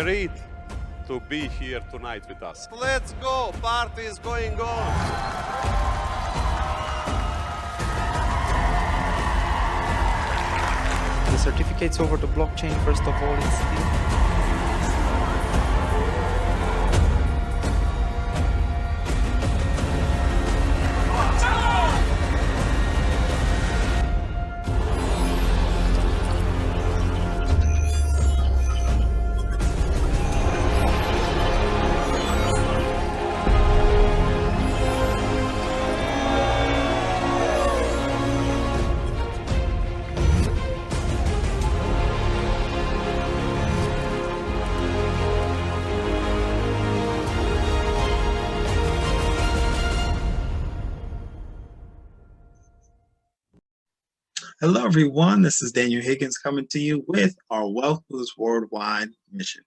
great to be here tonight with us. Let's go, party is going on. The certificates over the blockchain, first of all, it's Hello, everyone. This is Daniel Higgins coming to you with our Wealth Boost Worldwide mission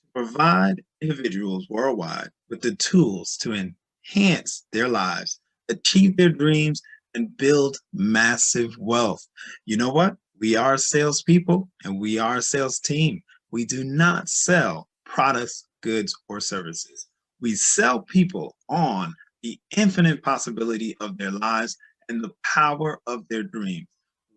to provide individuals worldwide with the tools to enhance their lives, achieve their dreams, and build massive wealth. You know what? We are salespeople and we are a sales team. We do not sell products, goods, or services. We sell people on the infinite possibility of their lives and the power of their dreams.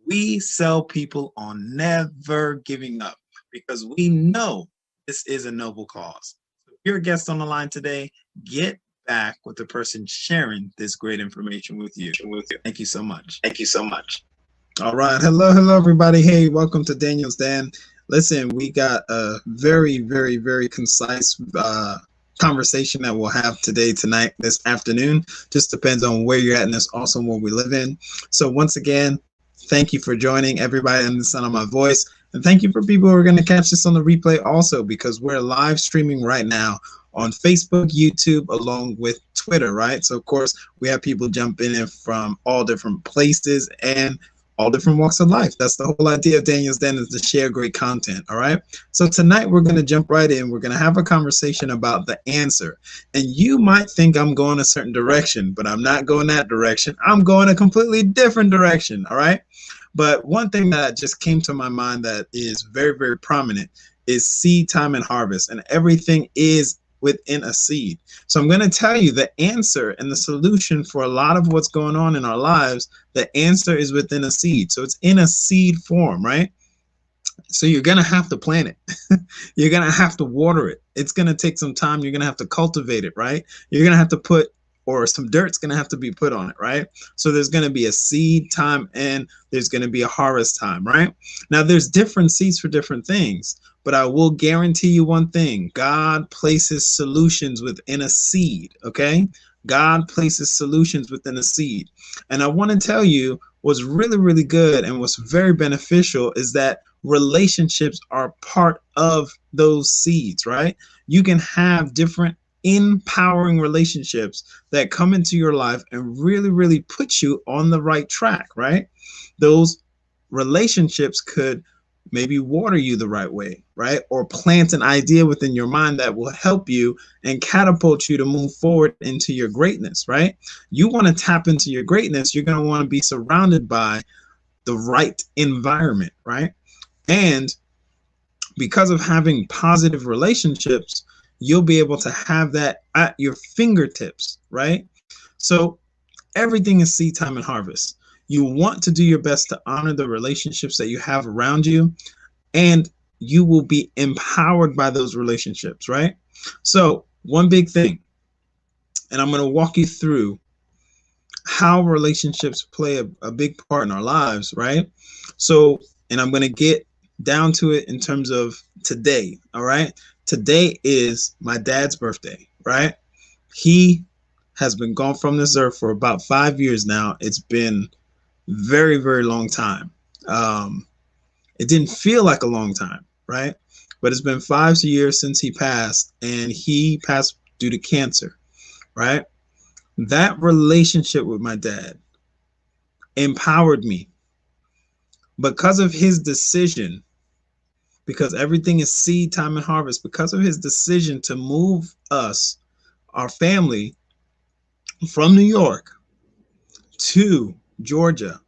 We sell people on never giving up because we know this is a noble cause. So if you're a guest on the line today, get back with the person sharing this great information with you. Thank you so much. Thank you so much. All right. Hello, everybody. Hey, welcome to Daniel's Den. Listen, we got a very, very, very concise conversation that we'll have tonight, this afternoon. Just depends on where you're at and it's awesome where we live in. So once again, thank you for joining everybody in the sound of my voice. And thank you for people who are going to catch this on the replay also, because we're live streaming right now on Facebook, YouTube, along with Twitter, right? So, of course, we have people jumping in from all different places and all different walks of life. That's the whole idea of Daniel's Den, is to share great content, all right? So tonight we're going to jump right in. We're going to have a conversation about the answer. And you might think I'm going a certain direction, but I'm not going that direction. I'm going a completely different direction, all right? But one thing that just came to my mind that is very, very prominent is seed time and harvest, and everything is within a seed. So I'm going to tell you the answer and the solution for a lot of what's going on in our lives. The answer is within a seed. So it's in a seed form, right? So you're going to have to plant it. You're going to have to water it. It's going to take some time. You're going to have to cultivate it, right? You're going to have to put, or some dirt's going to have to be put on it, right? So there's going to be a seed time and there's going to be a harvest time, right? Now there's different seeds for different things, but I will guarantee you one thing: God places solutions within a seed, okay? God places solutions within a seed. And I want to tell you what's really, really good and what's very beneficial is that relationships are part of those seeds, right? You can have different empowering relationships that come into your life and really, really put you on the right track, right? Those relationships could maybe water you the right way, right? Or plant an idea within your mind that will help you and catapult you to move forward into your greatness, right? You want to tap into your greatness. You're going to want to be surrounded by the right environment, right? And because of having positive relationships, you'll be able to have that at your fingertips, right? So everything is seed time and harvest. You want to do your best to honor the relationships that you have around you, and you will be empowered by those relationships, right? So one big thing, and I'm going to walk you through how relationships play a big part in our lives, right? So, and I'm going to get down to it in terms of today, all right? Today is my dad's birthday, right? He has been gone from this earth for about 5 years now. It's been very, very long time. It didn't feel like a long time, right? But it's been 5 years since he passed, and he passed due to cancer, right? That relationship with my dad empowered me because of his decision, because everything is seed time and harvest, because of his decision to move us, our family, from New York to Georgia.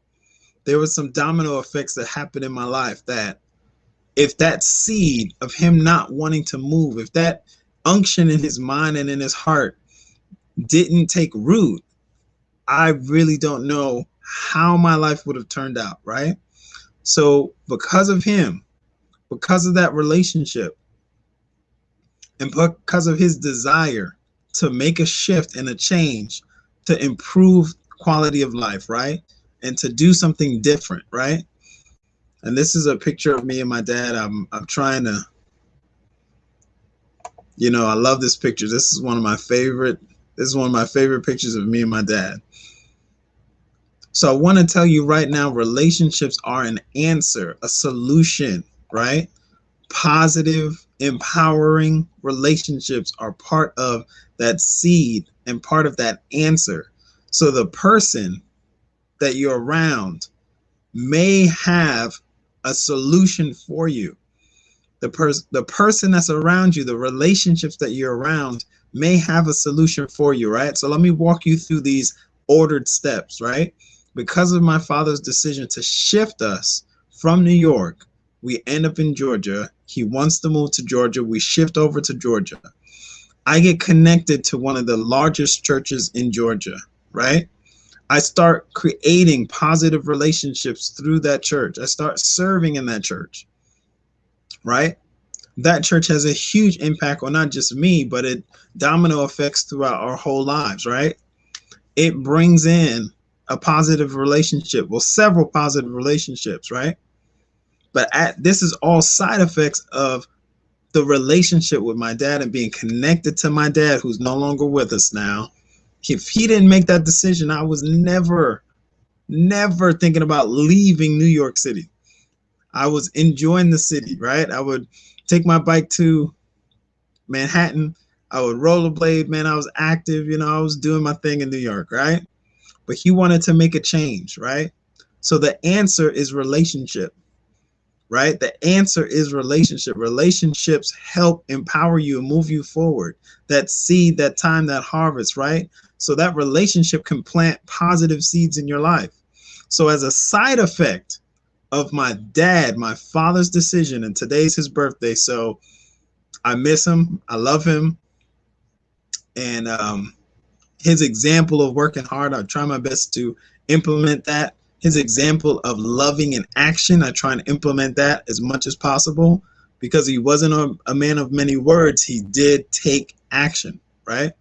There was some domino effects that happened in my life that if that seed of him not wanting to move, if that unction in his mind and in his heart didn't take root, I really don't know how my life would have turned out, right? So because of him, because of that relationship, and because of his desire to make a shift and a change to improve quality of life, right? And to do something different, right? And this is a picture of me and my dad. I'm trying to, I love this picture. This is one of my favorite pictures of me and my dad. So I want to tell you right now, relationships are an answer, a solution, right? Positive, empowering relationships are part of that seed and part of that answer. So the person that you're around may have a solution for you. The person that's around you, the relationships that you're around may have a solution for you, right? So let me walk you through these ordered steps, right? Because of my father's decision to shift us from New York, we end up in Georgia. He wants to move to Georgia. We shift over to Georgia. I get connected to one of the largest churches in Georgia, right? I start creating positive relationships through that church. I start serving in that church, right? That church has a huge impact on not just me, but it domino effects throughout our whole lives, right? It brings in a positive relationship, well, several positive relationships, right? But this is all side effects of the relationship with my dad and being connected to my dad, who's no longer with us now. If he didn't make that decision, I was never thinking about leaving New York City. I was enjoying the city, right? I would take my bike to Manhattan. I would rollerblade, man. I was active, I was doing my thing in New York, right? But he wanted to make a change, right? So the answer is relationship, right? The answer is relationship. Relationships help empower you and move you forward. That seed, that time, that harvest, right? So that relationship can plant positive seeds in your life. So as a side effect of my dad, my father's decision, and today's his birthday, so I miss him. I love him. And his example of working hard, I try my best to implement that. His example of loving in action, I try and implement that as much as possible. Because he wasn't a man of many words, he did take action, right?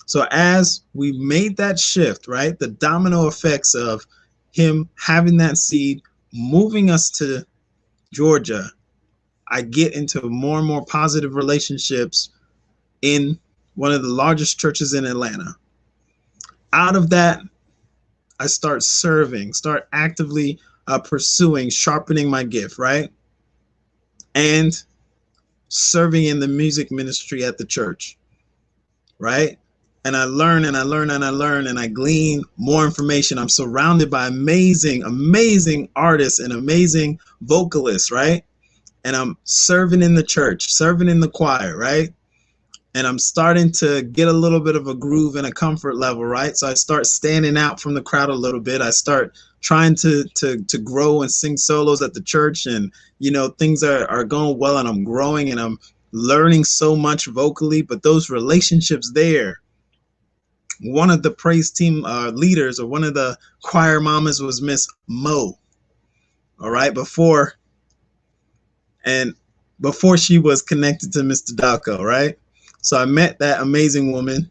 So as we made that shift, right, the domino effects of him having that seed, moving us to Georgia, I get into more and more positive relationships in one of the largest churches in Atlanta. Out of that, I start serving, start actively pursuing, sharpening my gift, right? And serving in the music ministry at the church, right? And I learn and I learn and I learn and I glean more information. I'm surrounded by amazing, amazing artists and amazing vocalists, right? And I'm serving in the church, serving in the choir, right? And I'm starting to get a little bit of a groove and a comfort level, right? So I start standing out from the crowd a little bit. I start trying to grow and sing solos at the church, and things are going well, and I'm growing and I'm learning so much vocally. But those relationships there, one of the praise team leaders, or one of the choir mamas, was Miss Mo. All right, before she was connected to Mr. Dalco, right? So I met that amazing woman,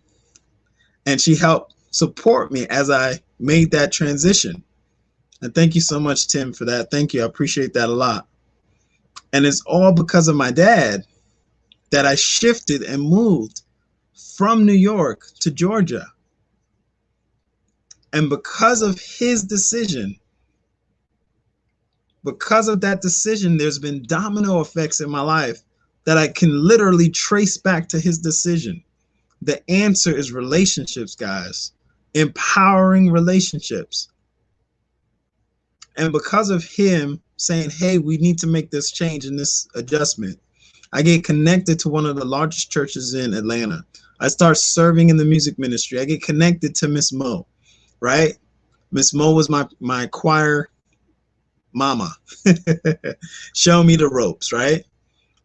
and she helped support me as I made that transition. And thank you so much, Tim, for that. Thank you. I appreciate that a lot. And it's all because of my dad that I shifted and moved from New York to Georgia. And because of his decision, because of that decision, there's been domino effects in my life that I can literally trace back to his decision. The answer is relationships, guys. Empowering relationships. And because of him saying, hey, we need to make this change and this adjustment, I get connected to one of the largest churches in Atlanta. I start serving in the music ministry. I get connected to Miss Mo, right? Miss Mo was my choir mama. Show me the ropes, right?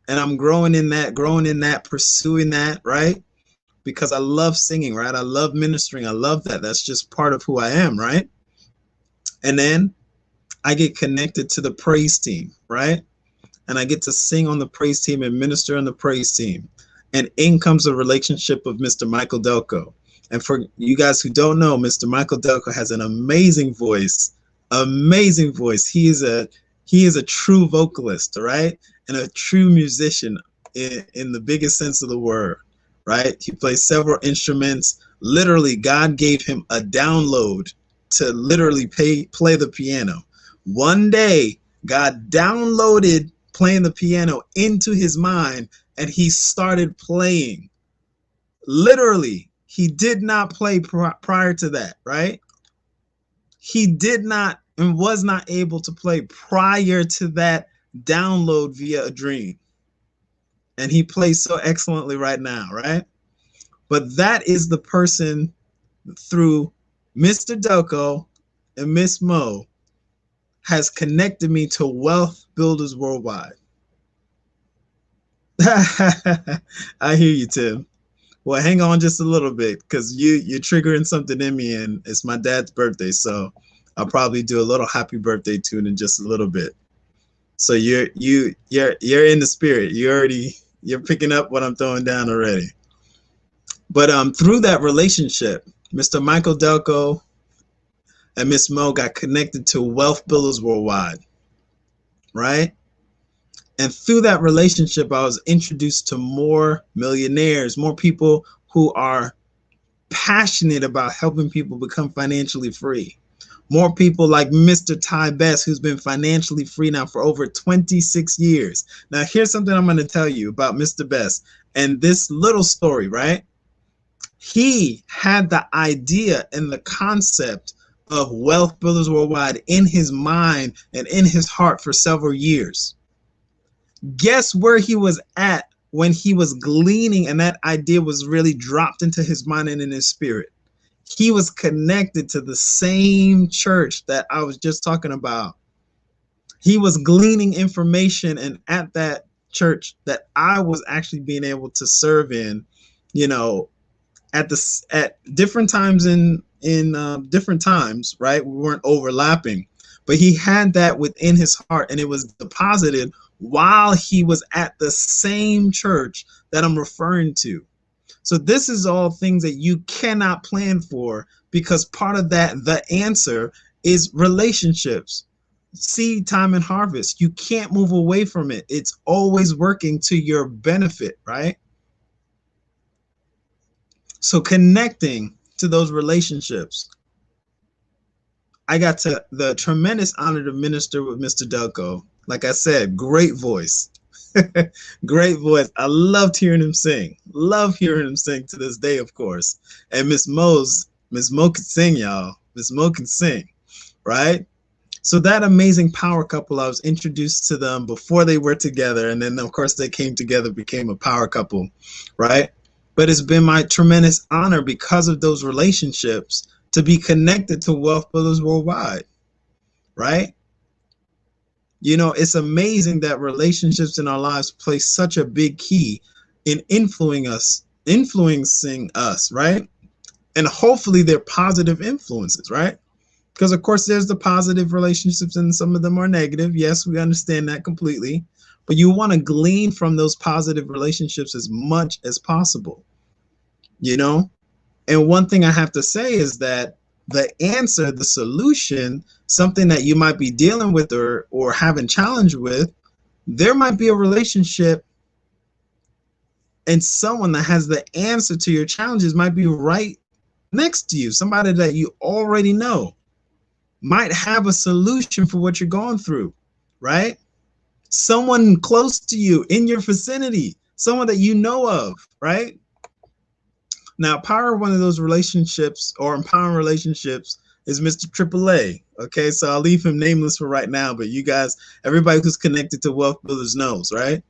And I'm growing in that, pursuing that, right? Because I love singing, right? I love ministering. I love that. That's just part of who I am, right? And then I get connected to the praise team, right? And I get to sing on the praise team and minister on the praise team. And in comes the relationship of Mr. Michael Delco. And for you guys who don't know, Mr. Michael Delco has an amazing voice, amazing voice. He is a true vocalist, right? And a true musician in the biggest sense of the word, right? He plays several instruments. Literally, God gave him a download to literally play the piano. One day, God downloaded playing the piano into his mind, and he started playing. Literally, he did not play prior to that, right? He did not and was not able to play prior to that download via a dream. And he plays so excellently right now, right? But that is the person through Mr. Delco and Miss Mo has connected me to Wealth Builders Worldwide. I hear you, Tim. Well, hang on just a little bit, because you're triggering something in me, and it's my dad's birthday, so I'll probably do a little happy birthday tune in just a little bit. So you're in the spirit. You're picking up what I'm throwing down already. But through that relationship, Mr. Michael Delco and Miss Mo got connected to Wealth Builders Worldwide, right? And through that relationship, I was introduced to more millionaires, more people who are passionate about helping people become financially free. More people like Mr. Ty Best, who's been financially free now for over 26 years. Now, here's something I'm going to tell you about Mr. Best and this little story, right? He had the idea and the concept of Wealth Builders Worldwide in his mind and in his heart for several years. Guess where he was at when he was gleaning and that idea was really dropped into his mind and in his spirit? He was connected to the same church that I was just talking about. He was gleaning information, and at that church that I was actually being able to serve in, you know, at different times in different times, right? We weren't overlapping, but he had that within his heart, and it was deposited while he was at the same church that I'm referring to. So this is all things that you cannot plan for, because part of that, the answer is relationships, seed time and harvest. You can't move away from it. It's always working to your benefit, right? So connecting to those relationships, I got the tremendous honor to minister with Mr. Delco. Like I said, great voice. Great voice. I loved hearing him sing. Love hearing him sing to this day, of course. And Miss Mo can sing, y'all. Miss Mo can sing, right? So that amazing power couple, I was introduced to them before they were together. And then, of course, they came together, became a power couple, right? But it's been my tremendous honor, because of those relationships, to be connected to Wealth Builders Worldwide, right? You know, it's amazing that relationships in our lives play such a big key in influencing us, right? And hopefully they're positive influences, right? Because, of course, there's the positive relationships and some of them are negative. Yes, we understand that completely. But you want to glean from those positive relationships as much as possible, you know? And one thing I have to say is that the answer, the solution, something that you might be dealing with or having challenge with, there might be a relationship and someone that has the answer to your challenges might be right next to you. Somebody that you already know might have a solution for what you're going through, right? Someone close to you in your vicinity, someone that you know of, right? Now, power of one of those relationships or empowering relationships is Mr. AAA. Okay, so I'll leave him nameless for right now, but you guys, everybody who's connected to Wealth Builders knows, right?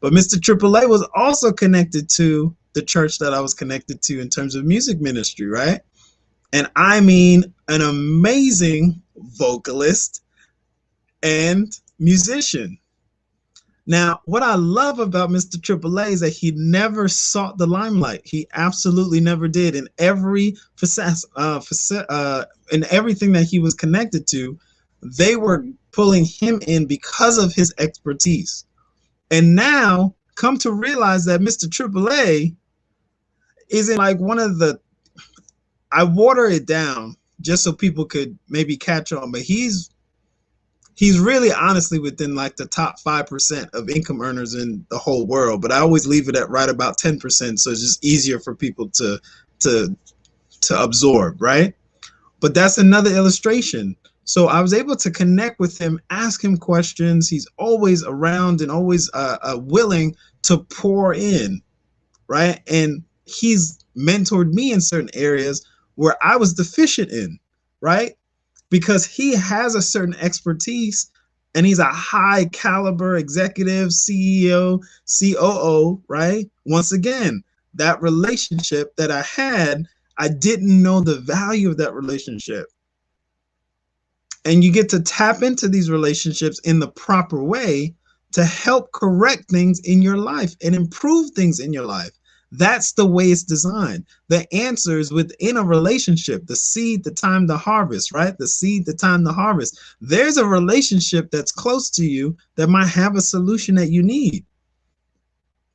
But Mr. AAA was also connected to the church that I was connected to in terms of music ministry, right? And I mean, an amazing vocalist, and musician. Now, what I love about Mr. AAA is that he never sought the limelight. He absolutely never did. In every in everything that he was connected to, they were pulling him in because of his expertise. And now, come to realize that Mr. AAA isn't like one of the. I water it down just so people could maybe catch on, but he's really honestly within like the top 5% of income earners in the whole world. But I always leave it at right about 10%, so it's just easier for people to absorb, right? But that's another illustration. So I was able to connect with him, ask him questions. He's always around and always willing to pour in, right? And he's mentored me in certain areas where I was deficient in, right? Because he has a certain expertise and he's a high caliber executive, CEO, COO, right? Once again, that relationship that I had, I didn't know the value of that relationship. And you get to tap into these relationships in the proper way to help correct things in your life and improve things in your life. That's the way it's designed. The answer is within a relationship, the seed, the time, the harvest, right? The seed, the time, the harvest. There's a relationship that's close to you that might have a solution that you need.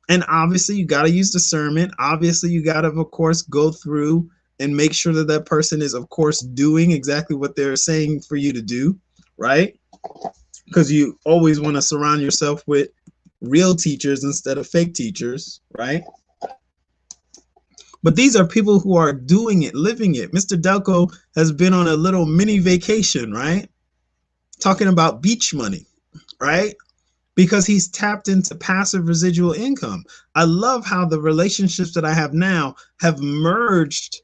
And obviously you got to use discernment. Obviously you got to, of course, go through and make sure that that person is, of course, doing exactly what they're saying for you to do, right? Because you always want to surround yourself with real teachers instead of fake teachers, right? But these are people who are doing it, living it. Mr. Delco has been on a little mini vacation, right? Talking about beach money, right? Because he's tapped into passive residual income. I love how the relationships that I have now have merged,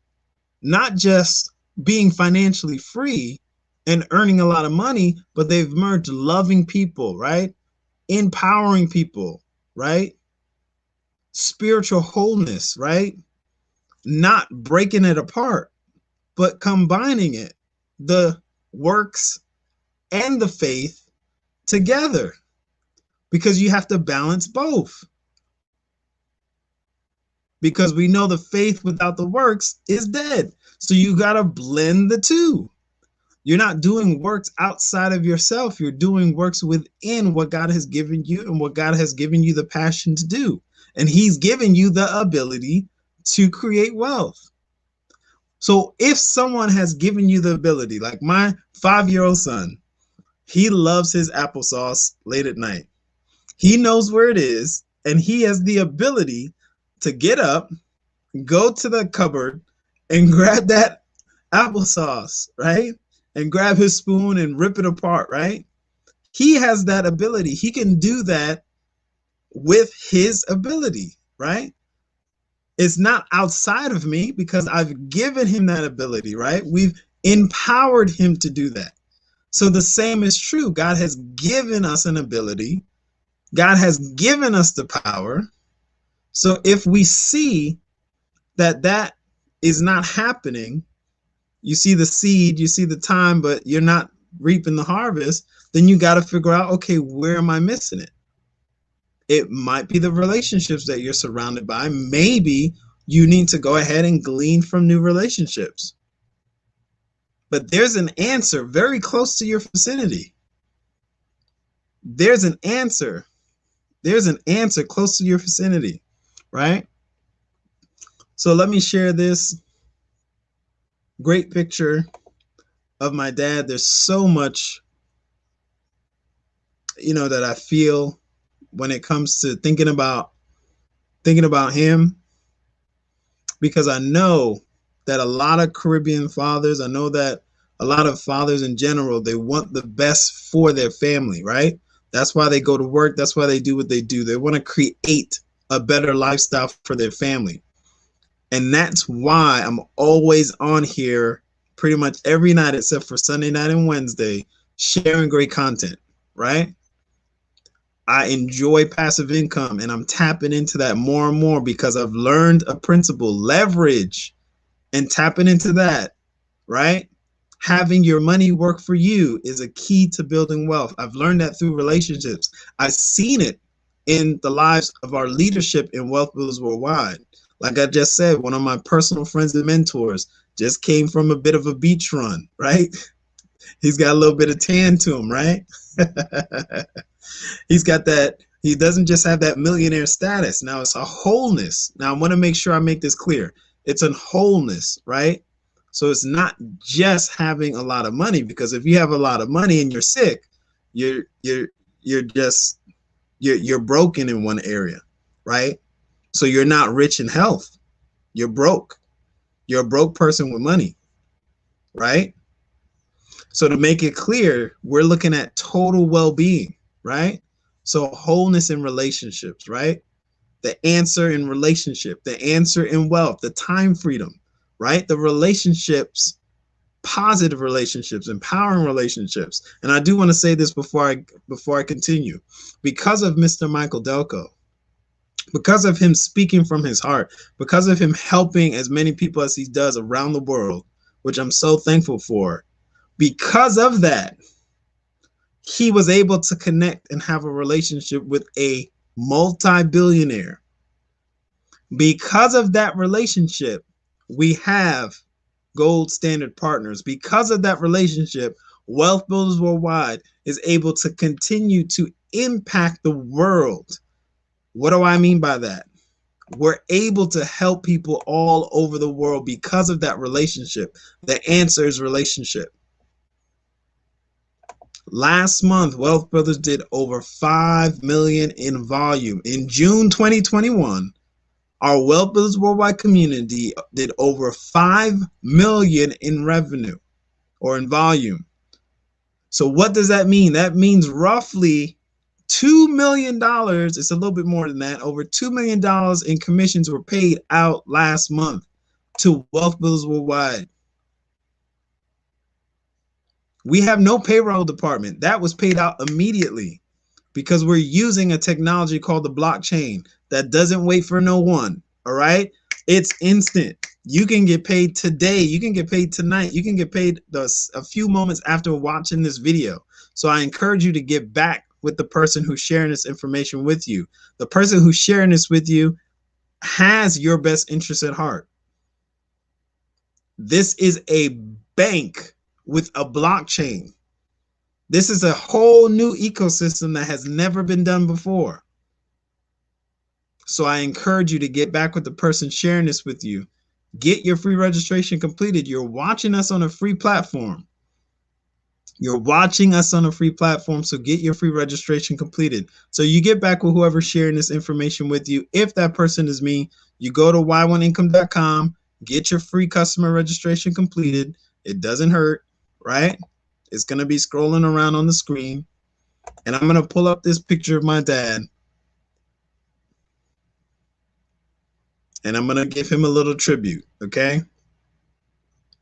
not just being financially free and earning a lot of money, but they've merged loving people, right? Empowering people, right? Spiritual wholeness, right? Not breaking it apart, but combining it, the works and the faith together, because you have to balance both. Because we know the faith without the works is dead. So you got to blend the two. You're not doing works outside of yourself. You're doing works within what God has given you and what God has given you the passion to do. And he's given you the ability to create wealth. So if someone has given you the ability, like my 5-year-old son, he loves his applesauce late at night. He knows where it is, and he has the ability to get up, go to the cupboard, and grab that applesauce, right? And grab his spoon and rip it apart, right? He has that ability. He can do that with his ability, right? It's not outside of me because I've given him that ability, right? We've empowered him to do that. So the same is true. God has given us an ability. God has given us the power. So if we see that that is not happening, you see the seed, you see the time, but you're not reaping the harvest, then you got to figure out, okay, where am I missing it? It might be the relationships that you're surrounded by. Maybe you need to go ahead and glean from new relationships. But there's an answer very close to your vicinity. There's an answer. There's an answer close to your vicinity, right? So let me share this great picture of my dad. There's so much, that I feel when it comes to thinking about him, because I know that a lot of Caribbean fathers, I know that a lot of fathers in general, they want the best for their family, right? That's why they go to work. That's why they do what they do. They want to create a better lifestyle for their family. And that's why I'm always on here pretty much every night except for Sunday night and Wednesday, sharing great content, right? I enjoy passive income and I'm tapping into that more and more because I've learned a principle, leverage, and tapping into that, right? Having your money work for you is a key to building wealth. I've learned that through relationships. I've seen it in the lives of our leadership in Wealth Builders Worldwide. Like I just said, one of my personal friends and mentors just came from a bit of a beach run, right? He's got a little bit of tan to him, right? He's got that. He doesn't just have that millionaire status. Now it's a wholeness. Now I want to make sure I make this clear. It's a wholeness, right? So it's not just having a lot of money, because if you have a lot of money and you're sick, you're broken in one area, right? So you're not rich in health. You're broke. You're a broke person with money, right? So to make it clear, we're looking at total well-being, right? So wholeness in relationships, right? The answer in relationship, the answer in wealth, the time freedom, right? The relationships, positive relationships, empowering relationships. And I do want to say this before I continue. Because of Mr. Michael Delco, because of him speaking from his heart, because of him helping as many people as he does around the world, which I'm so thankful for, because of that, he was able to connect and have a relationship with a multi-billionaire. Because of that relationship, we have gold standard partners. Because of that relationship, Wealth Builders Worldwide is able to continue to impact the world. What do I mean by that? We're able to help people all over the world because of that relationship. The answer is relationship. Last month, Wealth Builders did over 5 million in volume. In June 2021, our Wealth Builders Worldwide community did over 5 million in revenue or in volume. So what does that mean? That means roughly $2 million. It's a little bit more than that. Over $2 million in commissions were paid out last month to Wealth Builders Worldwide. We have no payroll department. That was paid out immediately because we're using a technology called the blockchain that doesn't wait for no one. All right. It's instant. You can get paid today. You can get paid tonight. You can get paid a few moments after watching this video. So I encourage you to get back with the person who's sharing this information with you. The person who's sharing this with you has your best interest at heart. This is a bank with a blockchain. This is a whole new ecosystem that has never been done before. So I encourage you to get back with the person sharing this with you. Get your free registration completed. You're watching us on a free platform. You're watching us on a free platform, so get your free registration completed. So you get back with whoever's sharing this information with you. If that person is me, you go to y1income.com, get your free customer registration completed. It doesn't hurt, right? It's going to be scrolling around on the screen. And I'm going to pull up this picture of my dad. And I'm going to give him a little tribute, okay?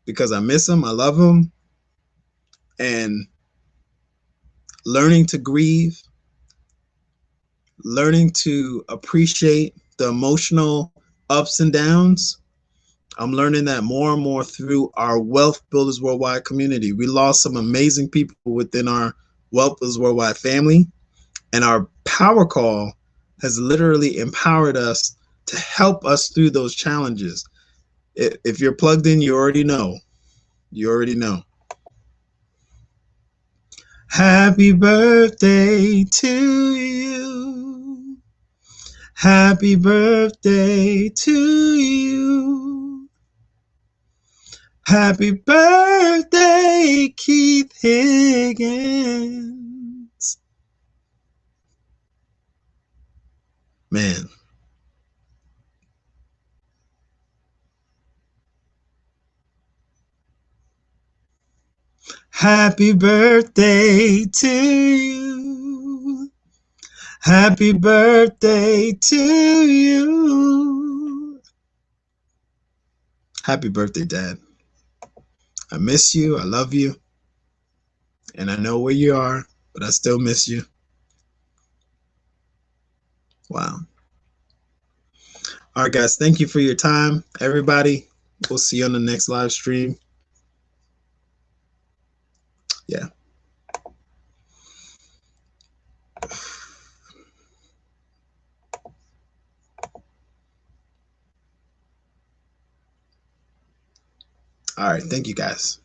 Because I miss him. I love him. And learning to grieve, learning to appreciate the emotional ups and downs. I'm learning that more and more through our Wealth Builders Worldwide community. We lost some amazing people within our Wealth Builders Worldwide family, and our power call has literally empowered us to help us through those challenges. If you're plugged in, you already know. You already know. Happy birthday to you. Happy birthday to you. Happy birthday, Keith Higgins. Man. Happy birthday to you. Happy birthday to you. Happy birthday, Dad. I miss you. I love you. And I know where you are, but I still miss you. Wow. All right, guys. Thank you for your time. Everybody, we'll see you on the next live stream. Yeah. All right. Thank you guys.